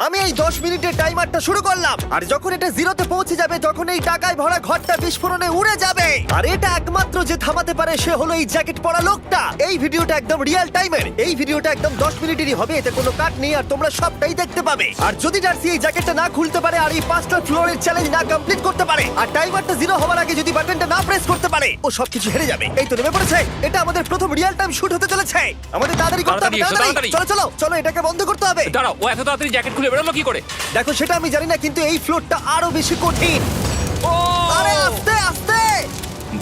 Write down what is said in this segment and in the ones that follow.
আমি এই 10 মিনিটের টাইমারটা শুরু করলাম, আর যখন এটা জিরোতে পৌঁছে যাবে তখন এই টাকায় ভরা ঘরটা বিস্ফোরণে উড়ে যাবে। আর এটা একমাত্র যে থামাতে পারে সে হলো এই জ্যাকেট পরা লোকটা। এই ভিডিওটা একদম রিয়েল টাইমের, এই ভিডিওটা একদম 10 মিনিটেরই হবে, এতে কোনো কাট নেই আর তোমরা সবটাই দেখতে পাবে। আর যদি ডার্সি এই জ্যাকেটটা না খুলতে পারে আর এই 5টা ফ্লোরের চ্যালেঞ্জ না কমপ্লিট করতে পারে আর টাইমারটা জিরো হওয়ার আগে যদি বাটনটা না প্রেস করতে পারে, ও সবকিছু হেরে যাবে। এই তো নেমে পড়েছে, এটা আমাদের প্রথম রিয়েল টাইম শুট হতে চলেছে। আমাদের তাড়াতাড়ি করতে হবে, তাড়াতাড়ি। চলো চলো চলো, এটাকে বন্ধ করতে হবে। দাঁড়াও, ও এত তাড়াতাড়ি জ্যাকেট খুলে বেরোলো কি করে? দেখো সেটা আমি জানি না, কিন্তু এই ফ্লোরটা আরো বেশি কঠিন। ও আরে আস্তে আস্তে।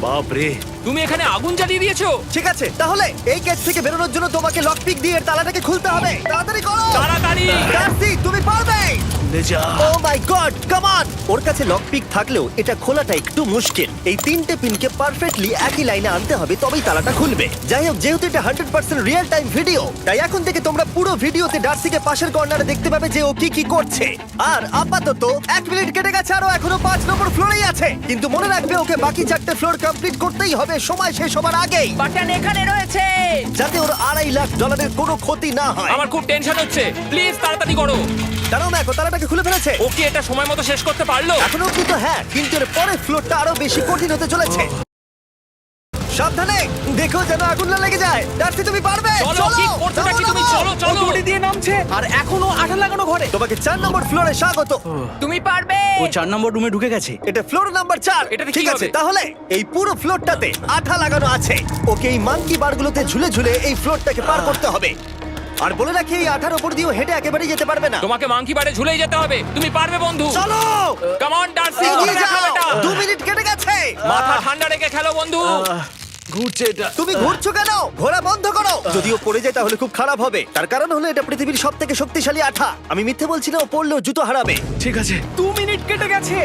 বাপ রে, তুমি এখানে আগুন জ্বালিয়ে দিয়েছো। ঠিক আছে, তাহলে এই গেট থেকে বেরোনোর জন্য তোমাকে লকপিক দিয়ে এর তালাটাকে খুলতে হবে। তাড়াতাড়ি করো তাড়াতাড়ি। ডার্সি, তুমি পারবে। লে যা। ও মাই গড, কাম অন। ওর কাছে লকপিক থাকলেও এটা খোলাটা একটু মুশকিল। এই 3টে পিনকে পারফেক্টলি একই লাইনে আনতে হবে, তবেই তালাটা খুলবে। যাই হোক, যেহেতু এটা 100% রিয়েল টাইম ভিডিও, তাই এখন থেকে তোমরা পুরো ভিডিওতে ডার্সিকে পাশের কর্নারে দেখতে পাবে যে ও কি কি করছে। আর আপাতত 1 মিনিট কেটে গেছে, আরো এখনো 5 নম্বর ফ্লোরেই আছে। কিন্তু মনে রাখবে ওকে বাকি 4টে ফ্লোর কমপ্লিট করতেই হবে সময় শেষ হবার আগেই, বাটন এখানে রয়েছে। যাতে ওর $2.5 লাখ কোনো ক্ষতি না হয়। আমার খুব টেনশন হচ্ছে, প্লিজ তাড়াতাড়ি করো। কারণ দেখো তালাটাকে খুলে ফেলেছে। ও কি এটা সময় মতো শেষ করতে পারলো? এখনো কিন্তু হ্যাঁ, কিন্তু এর পরের ফ্লোরটা আরো বেশি কঠিন হতে চলেছে। সাবধানে, দেখো যেন আগুন না লেগে যায়। ডার্সি, তুমি পারবে। চলো, কি করছো নাকি তুমি? চলো চলো। দড়ি দিয়ে নামছে আর এখনো আঠা লাগানো ঘরে। তোমাকে 4 নম্বর ফ্লোরে স্বাগত। তুমি পারবে। ও 4 নম্বর রুমে ঢুকে গেছে। এটা ফ্লোর নাম্বার 4। এটাতে কি ঠিক আছে, হবে? তাহলে এই পুরো ফ্লোরটাতে আঠা লাগানো আছে। ওকে এই মাঙ্কি বারগুলোতে ঝুলে ঝুলে এই ফ্লোরটাকে পার করতে হবে। আর বলে রাখি, এই আঠার উপর দিয়েও হেঁটে একেবারেই যেতে পারবে না। তোমাকে মাংকি বারে ঝুলেই যেতে হবে। তুমি পারবে বন্ধু। চলো কাম অন ডার্সি, এগিয়ে দেখাও যাও। এটা। 2 মিনিট কেটে গেছে। মাথা ঠান্ডা রেখে খেলো বন্ধু। ঘুরছে এটা। তুমি ঘুরছো কেন? ঘোরা বন্ধ করো। যদিও পড়ে যায় তাহলে খুব খারাপ হবে। তার কারণ হলো এটা পৃথিবীর সবথেকে শক্তিশালী আঠা। আমি মিথ্যে বলছি না, ও পড়লেও জুতো হারাবে। ঠিক আছে। 2 মিনিট কেটে গেছে।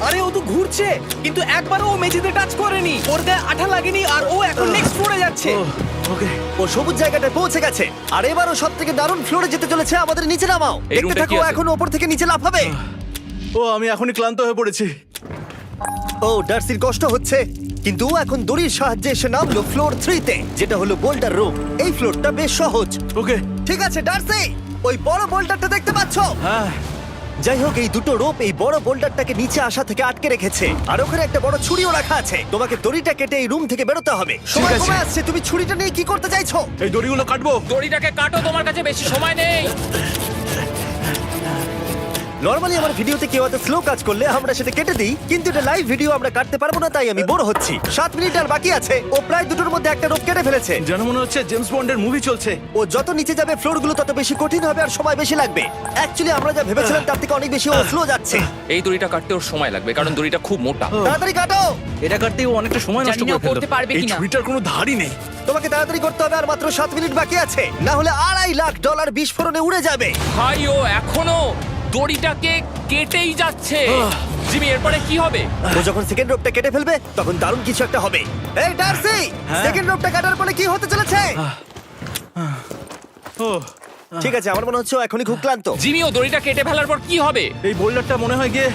আরে ও তো ঘুরছে, কিন্তু একবারও ও মেঝেতে টাচ করেনি। ওর গায়ে আঠা লাগেনি আর ও এখন নেক্সট ফ্লোরে যাচ্ছে। ওকে। ও সবুজ জায়গাটায় পৌঁছে গেছে। আর এবারও সবথেকে দারুণ ফ্লোরে যেতে চলেছে। আমাদের নিচে নামাও। এই দেখতে রুমটা থাকো, কি আছে? এখন ওপর থেকে নিচে লাফাবে। ও আমি এখনই ক্লান্ত হয়ে পড়েছি। ও ডার্সির কষ্ট হচ্ছে, কিন্তু ও এখন দড়ির সাহায্যে এসে নামলো ফ্লোর 3-তে, যেটা হলো বোল্টার রুম। এই ফ্লোরটা বেশ সহজ। ওকে। ঠিক আছে ডার্সি, ওই বড় বোল্টারটা দেখতে পাচ্ছো? হ্যাঁ। যাই হোক, এই দুটো রোপ এই বড় বোল্ডারটাকে নিচে আসা থেকে আটকে রেখেছে। আর ওখানে একটা বড় ছুরিও রাখা আছে। তোমাকে দড়িটা কেটে এই রুম থেকে বেরোতে হবে। সময় আছে। কমে আসছে, তুমি ছুরিটা নিয়ে কি করতে চাইছো? এই দড়িগুলো কাটবো। দড়িটাকে কাটো, তোমার কাছে বেশি সময় নেই। নরমালি আমার ভিডিওতে কেউ এত স্লো কাজ করলে আমরা সেটা কেটে দিই, কিন্তু এটা লাইভ ভিডিও আমরা কাটতে পারবো না, তাই আমি বোর হচ্ছি। 7 মিনিট আর বাকি আছে। ও প্রায় দুটোর মধ্যে একটা রোপ কেটে ফেলেছে। যেন মনে হচ্ছে জেমস বন্ডের মুভি চলছে। ও যত নিচে যাবে ফ্লোরগুলো তত বেশি কঠিন হবে আর সময় বেশি লাগবে। অ্যাকচুয়ালি আমরা যা ভেবেছিলাম তার থেকে অনেক বেশি ও স্লো যাচ্ছে। এই দড়িটা কাটতে ওর সময় লাগবে, কারণ দড়িটা খুব মোটা। তাড়াতাড়ি কাটো। এটা কাটতে ও অনেকটা সময় নষ্ট জানি না করে ফেললো। করতে পারবে এই কিনা। ছুরিটার কোনো ধারই নেই। তোমাকে তাড়াতাড়ি করতে হবে, আর মাত্র 7 মিনিট বাকি আছে, না হলে $2.5 লাখ বিস্ফোরণে উড়ে যাবে। ভাই ও এখনো দড়িটাকে কেটেই যাচ্ছে। জিমি, এরপরে কি হবে? ও যখন সেকেন্ড রোপটা কেটে ফেলবে তখন দারুণ কিছু একটা হবে। এই ডার্সি, সেকেন্ড রোপটা কাটার পরে কি হতে চলেছে? ও ঠিক আছে, আমার মনে হচ্ছে ও এখনই খুব ক্লান্ত। জিমি, ও দড়িটা কেটে ফেলার পর কি হবে? এই বোল্ডারটা মনে হয় গিয়ে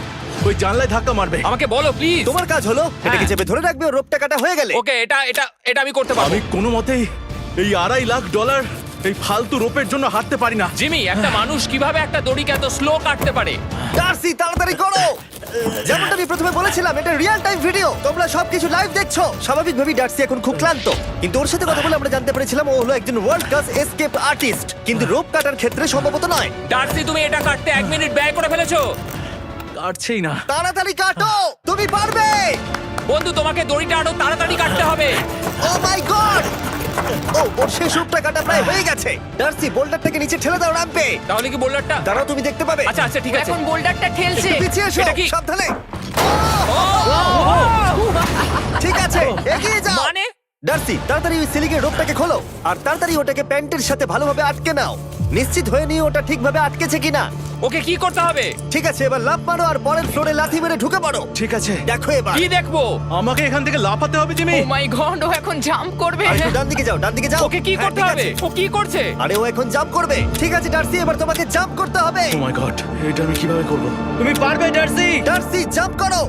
ওই জানলায় ধাক্কা মারবে। আমাকে বলো প্লিজ। তোমার কাজ হলো এটাকে হ্যাঁ। চেপে ধরে রাখবে, ও রোপটা কাটা হয়ে গেলে। ওকে, এটা এটা এটা আমি করতে পারবো। আমি কোনো মতেই এই $2.5 লাখ এই ফালতু রোপের জন্য হাঁটতে পারি না। জিমি, একটা মানুষ কিভাবে একটা দড়িকে এত স্লো কাটতে পারে? ডার্সি, তাড়াতাড়ি করো। যেমনটা আমি প্রথমে বলেছিলাম, এটা রিয়েল টাইম ভিডিও, তোমরা সবকিছু লাইভ দেখছো। স্বাভাবিকভাবেই ডার্সি এখন খুব ক্লান্ত, কিন্তু ওর সাথে কথা বলে আমরা জানতে পেরেছিলাম ও হলো একজন ওয়ার্ল্ড ক্লাস এসকেপ আর্টিস্ট, কিন্তু রোপ কাটার ক্ষেত্রে সম্ভবত নয়। ডার্সি, তুমি এটা কাটতে 1 মিনিট ব্যয় করে ফেলেছো। কাটছেই না। তাড়াতাড়ি কাটো, তুমি পারবে। বন্ধু, তোমাকে দড়িটা আরো তাড়াতাড়ি কাটতে হবে। ও মাই গড! ওর শেষ রূপটা কাটা প্রায় হয়ে গেছে। ডার্সি, বোল্ডারটাকে নিচে ঠেলে দাও রাম্পে। তাহলে কি বোল্ডারটা? দাঁড়াও, তুমি দেখতে পাবে। আচ্ছা আচ্ছা, ঠিক আছে। এখন বোল্ডারটা ঠেলছে। একটু পিছিয়ে এসো, এটা কি? সাবধানে। ঠিক আছে, এগিয়ে যাও। মানে? ডার্সি, তাড়াতাড়ি ওই সিলিংয়ের রোপটাকে খোলো আর তাড়াতাড়ি ওটাকে প্যান্টের সাথে ভালোভাবে আটকে নাও। নিশ্চিত হয়ে নিও ওটা ঠিকভাবে আটকেছে কিনা। ওকে কি করতে হবে? ঠিক আছে, এবার লাফ মারো আর পরের ফ্লোরে লাথি মেরে ঢুকে পড়ো। ঠিক আছে। দেখো এবার। কি দেখবো? আমাকে এখান থেকে লাফাতে হবে জিমি। ও মাই গড, ও এখন জাম্প করবে। আর একটু ডান দিকে যাও, ডান দিকে যাও। ওকে কি হ্যাঁ, করতে ঠিক হবে? আছে। ও কি করছে? আরে ও এখন জাম্প করবে। ঠিক আছে ডার্সি, এবার তোমাকে জাম্প করতে হবে। ও মাই গড, এটা আমি কিভাবে করব? তুমি পারবে ডার্সি। ডার্সি, জাম্প করো।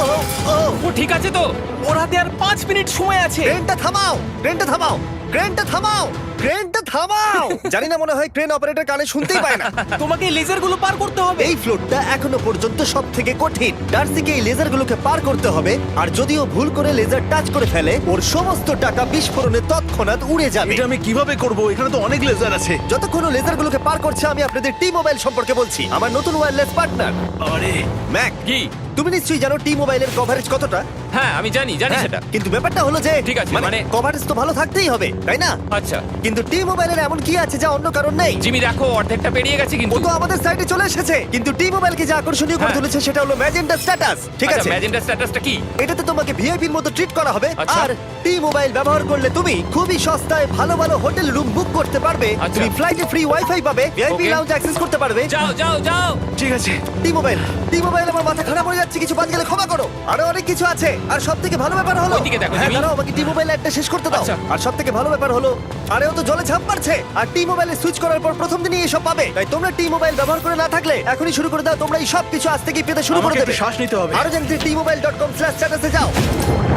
ও ও ও ঠিক আছে তো? ওর হাতে আর 5 মিনিট সময় আছে। ক্রেনটা থামাও, ক্রেনটা থামাও, ক্রেনটা থামাও, ক্রেনটা থামাও। জানি না, মনে হয় ক্রেন অপারেটর কানে শুনতেই পায় না। তোমাকে লেজারগুলো পার করতে হবে। এই ফ্লোরটা এখনো পর্যন্ত সব থেকে কঠিন। ডার্সিকে এই লেজারগুলোকে পার করতে হবে, আর যদিও ভুল করে লেজার টাচ করে ফেলে, ওর সমস্ত টাকা বিস্ফোরণে তৎক্ষণাৎ উড়ে যাবে। এটা আমি কিভাবে করব? এখানে তো অনেক লেজার আছে। যতক্ষণ ও লেজারগুলোকে পার করছে, আমি আপনাদের টি মোবাইল সম্পর্কে বলছি, আমার নতুন ওয়্যারলেস পার্টনার। আরে ম্যাক, কি? তুমি নিশ্চয়ই জানো টি মোবাইলের কভারেজ কতটা? হ্যাঁ আমি জানি হ্যাঁ, সেটা। কিন্তু ব্যাপারটা হলো যে ঠিক আছে, মানে কভারেজ তো ভালো থাকতেই হবে, তাই না? আচ্ছা কিন্তু টি মোবাইলের এমন কি আছে যা অন্য কারণ নেই? জিমি দেখো অর্ধেকটা পেরিয়ে গেছে ও কিন্তু। তো আমাদের সাইডে চলে এসেছে, কিন্তু টি মোবাইলকে যে আকর্ষণীয় করে হ্যাঁ। তুলেছে সেটা হলো ম্যাজেন্টা স্ট্যাটাস। ঠিক আছে, ম্যাজেন্টা স্ট্যাটাসটা কি? এটাতে তোমাকে ভিআইপির মতো ট্রিট করা হবে। আচ্ছা। আর টি মোবাইল ব্যবহার করলে তুমি খুবই সস্তায় ভালো ভালো হোটেল রুম বুক করতে পারবে। আচ্ছা। তুমি ফ্লাইটে ফ্রি ওয়াইফাই পাবে, ভিআইপি Okay. লাউঞ্জ অ্যাক্সেস করতে পারবে। যাও যাও যাও। ঠিক আছে। টি মোবাইল, টি মোবাইল, আমার মাথা খারাপ হয়ে যাচ্ছে, কিছু বাদ গেলে ক্ষমা করো। আরো অনেক কিছু আছে, আর সবথেকে ভালো ব্যাপার হলো, ওইদিকে দেখো, হ্যাঁ জিমি। দাঁড়াও, আমাকে টি মোবাইল একটা শেষ করতে দাও। আচ্ছা। আর সবথেকে ভালো ব্যাপার হলো, আরে ও তো জলে ঝাঁপ মারছে, আর টি মোবাইলে সুইচ করার পর প্রথম দিনই এসব পাবে। তাই তোমরা টি মোবাইল ব্যবহার করে না থাকলে এখনই শুরু করে দাও। তোমরা এই সব কিছু আজ থেকেই পেতে শুরু করে আমাকে দেবে। একটু শ্বাস নিতে হবে। আরো জানতে tmobile.com/status এ যাও।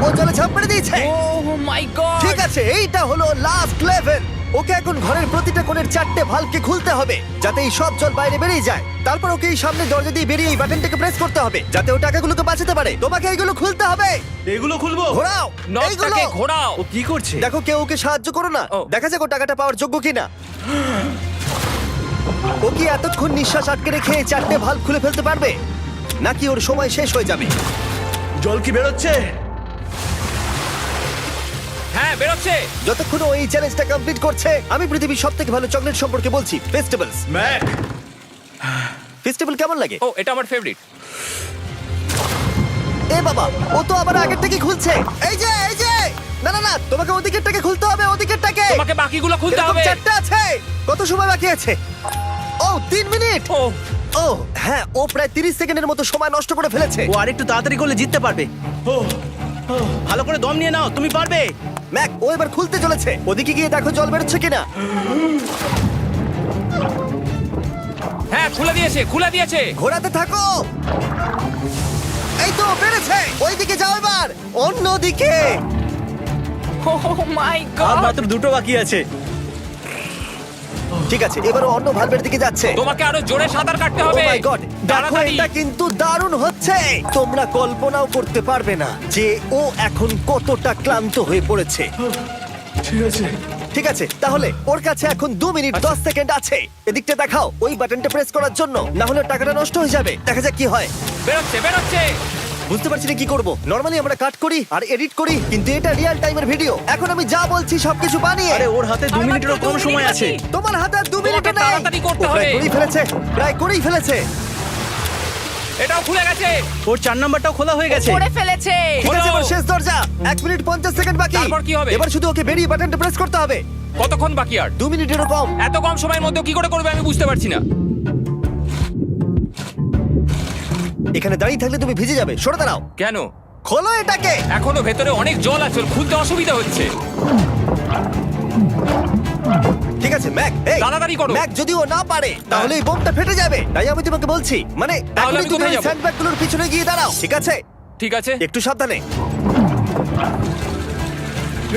ও জলে ঝাঁপ মেরে দিয়েছে। ও মাই গড। ঠিক আছে, এইটা হলো লাস্ট লেভেল। ওকে এখন ঘরের প্রতিটা কোণের 4টে ভালভকে খুলতে হবে, যাতে এই সব জল বাইরে বেরিয়ে যায়। তারপর ওকে এই সামনে দরজা দিয়ে বেরিয়ে এই বাটনটাকে প্রেস করতে হবে, যাতে ও টাকাগুলোকে বাঁচাতে পারে। তোমাকে এইগুলো খুলতে হবে। এগুলো খুলবো? ঘোরাও এইগুলো। নটটাকে ঘোরাও। ও কি করছে? দেখো কেউ ওকে সাহায্য করো না, ও। দেখা যাক ও টাকাটা পাওয়ার যোগ্য কিনা। ও কি এতক্ষণ নিঃশ্বাস আটকে রেখে এই 4টে ভালভ খুলে ফেলতে পারবে, নাকি ওর সময় শেষ হয়ে যাবে? জল কি বেরোচ্ছে? হ্যাঁ বেরোচ্ছে। যতক্ষণ ও এই চ্যালেঞ্জটা কমপ্লিট করছে, আমি পৃথিবীর সবথেকে ভালো চকলেট সম্পর্কে বলছি, ফেস্টিভ্যালস। ম্যাক, ফেস্টিভ্যাল কেমন লাগে? ও এটা আমার ফেভারিট। এ বাবা, ও তো আবার আগের থেকে খুলছে। এই যে এই যে, না না না, তোমাকে ওদিকেরটাকে খুলতে হবে, ওদিকেরটাকে। তোমাকে বাকিগুলো খুলতে এরকম হবে। 4টা আছে। কত সময় বাকি আছে? ও 3 মিনিট। ও ও হ্যাঁ, ও প্রায় 30 সেকেন্ডের মতো সময় নষ্ট করে ফেলেছে। ও আরেকটু তাড়াতাড়ি করলে জিততে পারবে। ভালো করে দম নিয়ে নাও, তুমি পারবে। ম্যাক, ও এবার খুলতে চলেছে। ওদিকে গিয়ে দেখো জল বেরোচ্ছে কিনা। হ্যাঁ খুলে দিয়েছে, খুলে দিয়েছে। ঘোরাতে থাকো। এই তো বেড়েছে। ওইদিকে যাও এবার, অন্যদিকে। ও মাই আর গড। মাত্র 2টো বাকি আছে। ঠিক আছে, এবার ও অন্য ভালভের দিকে যাচ্ছে। তোমাকে আরো জোরে সাঁতার কাটতে ও হবে। মাই গড, দেখো তাড়াতাড়ি। এটা কিন্তু দারুণ হচ্ছে। তোমরা কল্পনাও করতে পারবে না যে ও এখন কতটা ক্লান্ত হয়ে পড়েছে। ঠিক আছে। ঠিক আছে, তাহলে ওর কাছে এখন 2 মিনিট 10 সেকেন্ড আছে। এদিকটা দেখাও, ওই বাটনটা প্রেস করার জন্য, না হলে টাকাটা নষ্ট হয়ে যাবে। দেখা যাক কি হয়। বেরোচ্ছে বেরোচ্ছে। বুঝতে পারছি না কি করব। নরমালি আমরা কাট করি আর এডিট করি, কিন্তু এটা রিয়েল টাইমের ভিডিও। এখন আমি যা বলছি সবকিছু বানিয়ে। আরে ওর হাতে 2 মিনিটেরও কম সময় আছে। তোমার হাতে আর 2 মিনিট তোমাকে নেই। তাড়াতাড়ি করতে ও প্রায় হবে। করেই ফেলেছে, প্রায় করেই ফেলেছে। এটাও খুলে গেছে। ওর 4 নাম্বারটাও খোলা হয়ে গেছে। করে ফেলেছে। ঠিক আছে, হলো। এবার শেষ দরজা। 1 মিনিট 50 সেকেন্ড বাকি। তারপর কি হবে? এবার শুধু ওকে বেরিয়ে বাটনটা প্রেস করতে হবে। কতক্ষণ বাকি আর? 2 মিনিটেরও কম। এত কম সময়ের মধ্যে কি করে করবে আমি বুঝতে পারছি না। এখানে দাঁড়িয়ে থাকলে তুমি ভিজে যাবে, সরে দাঁড়াও। কেন? খোলো এটাকে। এখনো ভেতরে অনেক জল আছে, ওর খুলতে অসুবিধা হচ্ছে। ঠিক আছে ম্যাক, এই তাড়াতাড়ি করো। ম্যাক, যদি ও না পারে তাহলে এই বোমটা ফেটে যাবে। তাই আমি তোমাকে বলছি, মানে তাহলে এখনই আমি তুমি কোথায় ওই যাবো? স্যান্ডব্যাগগুলোর পিছনে গিয়ে দাঁড়াও, ঠিক আছে? ঠিক আছে। একটু সাবধানে।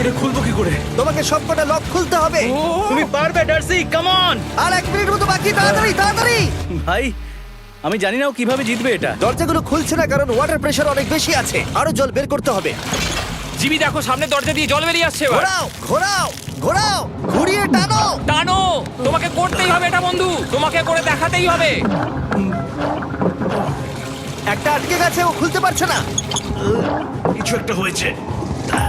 এটা খুলবো কি করে? তোমাকে সবকটা লক খুলতে হবে। তুমি পারবে ডার্সি, কাম অন। আর 1 মিনিট মতো বাকি, তাড়াতাড়ি তাড়াতাড়ি। ভাই, আমি জানি না ও কিভাবে জিতবে এটা। দরজাগুলো খুলছে না কারণ ওয়াটার প্রেশার অনেক বেশি আছে। আরো জল বের করতে হবে। জিমি দেখো সামনে দরজা দিয়ে জল বেরিয়ে আসছে এবার। ঘোরাও ঘোরাও ঘোরাও, ঘুরিয়ে টানো। টানো। তোমাকে করতেই হবে এটা বন্ধু, তোমাকে করে দেখাতেই হবে। একটা আটকে গেছে, ও খুলতে পারছে না। কিছু একটা হয়েছে।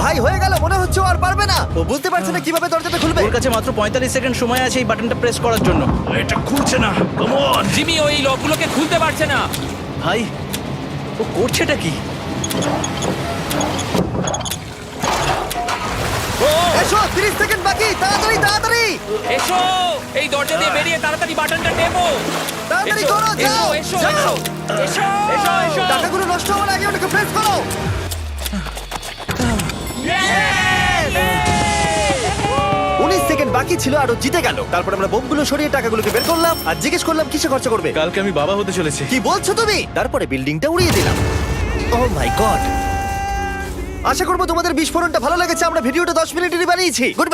ভাই হয়ে গেল, মনে হচ্ছে ও আর পারবে না। ও বুঝতে পারছে না কিভাবে দরজাটা খুলবে। ওর কাছে মাত্র 45 সেকেন্ড সময় আছে এই বাটনটা প্রেস করার জন্য। এটা খুলছে না। Come on. জিমি ওই লকগুলোকে খুলতে পারছে না। ভাই, ও করছেটা কি? ও এসো, 30 সেকেন্ড বাকি, তাড়াতাড়ি তাড়াতাড়ি এসো, এই দরজা দিয়ে বেরিয়ে তাড়াতাড়ি বাটনটা টেপো। তাড়াতাড়ি এসো, করো, যাও এসো, যাও। এসো, এসো, এসো, এসো। টাকাগুলো নষ্ট হওয়ার আগে ওটাকে প্রেস করো। Yeah! 19 সেকেন্ড বাকি ছিল আর ও জিতে গেল। তারপর আমরা বোমগুলো সরিয়ে টাকাগুলোকে বের করলাম আর জিজ্ঞেস করলাম কিসে খরচা করবে। কালকে আমি বাবা হতে চলেছি। কি বলছো তুমি? তারপরে বিল্ডিংটা উড়িয়ে দিলাম। ও মাই গড। আশা করবো তোমাদের বিস্ফোরণটা ভালো লেগেছে। আমরা ভিডিওটা 10 মিনিটেরই বানিয়েছি। Goodbye.